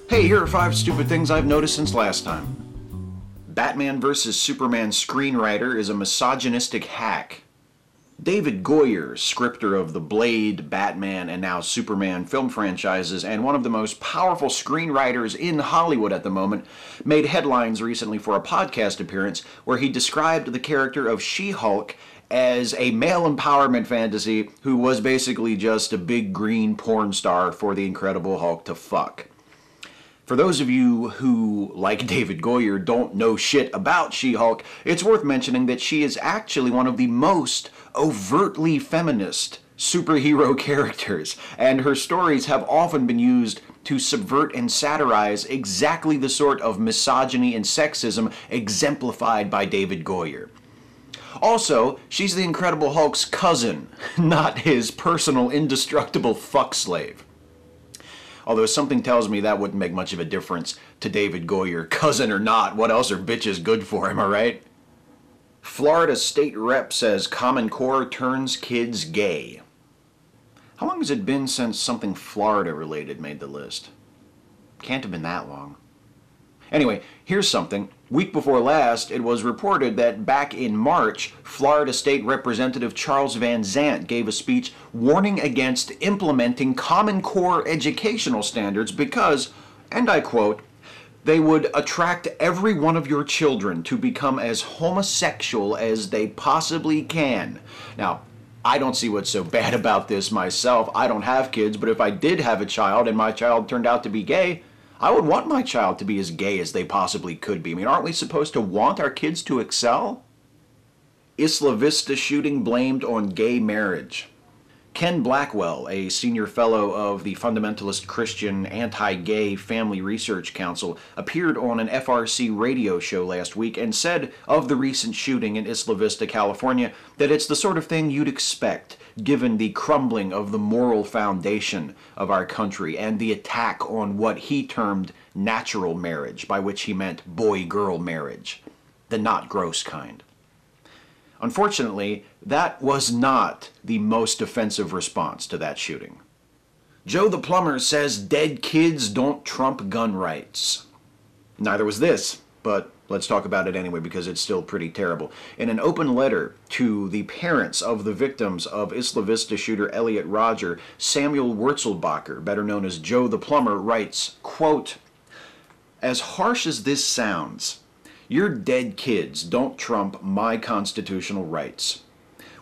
Hey, here are 5 stupid things I've noticed since last time. Batman vs. Superman screenwriter is a misogynistic hack. David Goyer, scripter of the Blade, Batman, and now Superman film franchises, and one of the most powerful screenwriters in Hollywood at the moment, made headlines recently for a podcast appearance where he described the character of She-Hulk as a male empowerment fantasy who was basically just a big green porn star for the Incredible Hulk to fuck. For those of you who, like David Goyer, don't know shit about She-Hulk, it's worth mentioning that she is actually one of the most overtly feminist superhero characters, and her stories have often been used to subvert and satirize exactly the sort of misogyny and sexism exemplified by David Goyer. Also, she's the Incredible Hulk's cousin, not his personal indestructible fuck slave. Although something tells me that wouldn't make much of a difference to David Goyer, cousin or not. What else are bitches good for, am I right? Florida state rep says Common Core turns kids gay. How long has it been since something Florida related made the list? Can't have been that long. Anyway, here's something. Week before last, it was reported that back in March, Florida State Representative Charles Van Zant gave a speech warning against implementing Common Core educational standards because, and I quote, they would attract every one of your children to become as homosexual as they possibly can. Now, I don't see what's so bad about this myself. I don't have kids, but if I did have a child and my child turned out to be gay, I would want my child to be as gay as they possibly could be. I mean, aren't we supposed to want our kids to excel? Isla Vista shooting blamed on gay marriage. Ken Blackwell, a senior fellow of the fundamentalist Christian Anti-Gay Family Research Council, appeared on an FRC radio show last week and said of the recent shooting in Isla Vista, California, that it's the sort of thing you'd expect given the crumbling of the moral foundation of our country and the attack on what he termed natural marriage, by which he meant boy-girl marriage, the not gross kind. Unfortunately, that was not the most offensive response to that shooting. Joe the Plumber says dead kids don't trump gun rights. Neither was this, but let's talk about it anyway because it's still pretty terrible. In an open letter to the parents of the victims of Isla Vista shooter Elliot Rodger, Samuel Wurzelbacher, better known as Joe the Plumber, writes, quote, "As harsh as this sounds, your dead kids don't trump my constitutional rights."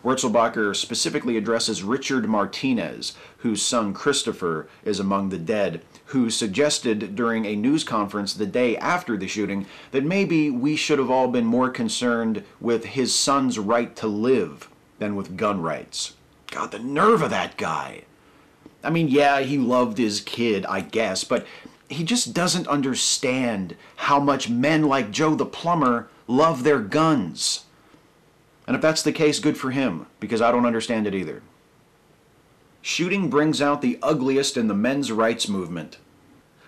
Wurzelbacher specifically addresses Richard Martinez, whose son Christopher is among the dead, who suggested during a news conference the day after the shooting that maybe we should have all been more concerned with his son's right to live than with gun rights. God, the nerve of that guy. I mean, yeah, he loved his kid, I guess, but he just doesn't understand how much men like Joe the Plumber love their guns. And if that's the case, good for him, because I don't understand it either. Shooting brings out the ugliest in the men's rights movement.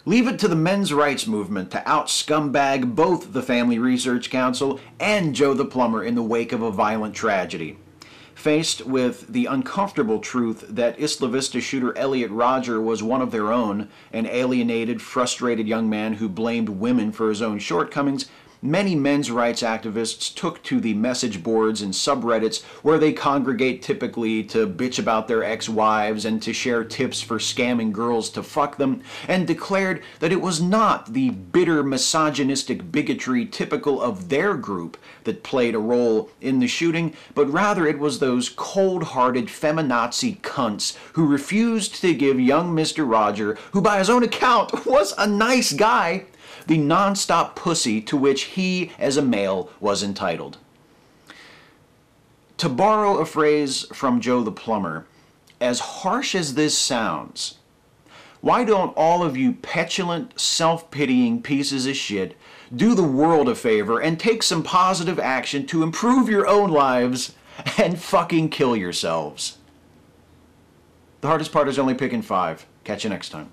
Leave it to the men's rights movement to out-scumbag both the Family Research Council and Joe the Plumber in the wake of a violent tragedy. Faced with the uncomfortable truth that Isla Vista shooter Elliot Rodger was one of their own, an alienated, frustrated young man who blamed women for his own shortcomings, many men's rights activists took to the message boards and subreddits where they congregate typically to bitch about their ex-wives and to share tips for scamming girls to fuck them, and declared that it was not the bitter misogynistic bigotry typical of their group that played a role in the shooting, but rather it was those cold-hearted feminazi cunts who refused to give young Mr. Rodger, who by his own account was a nice guy, the non-stop pussy to which he, as a male, was entitled. To borrow a phrase from Joe the Plumber, as harsh as this sounds, why don't all of you petulant, self-pitying pieces of shit do the world a favor and take some positive action to improve your own lives and fucking kill yourselves? The hardest part is only picking 5. Catch you next time.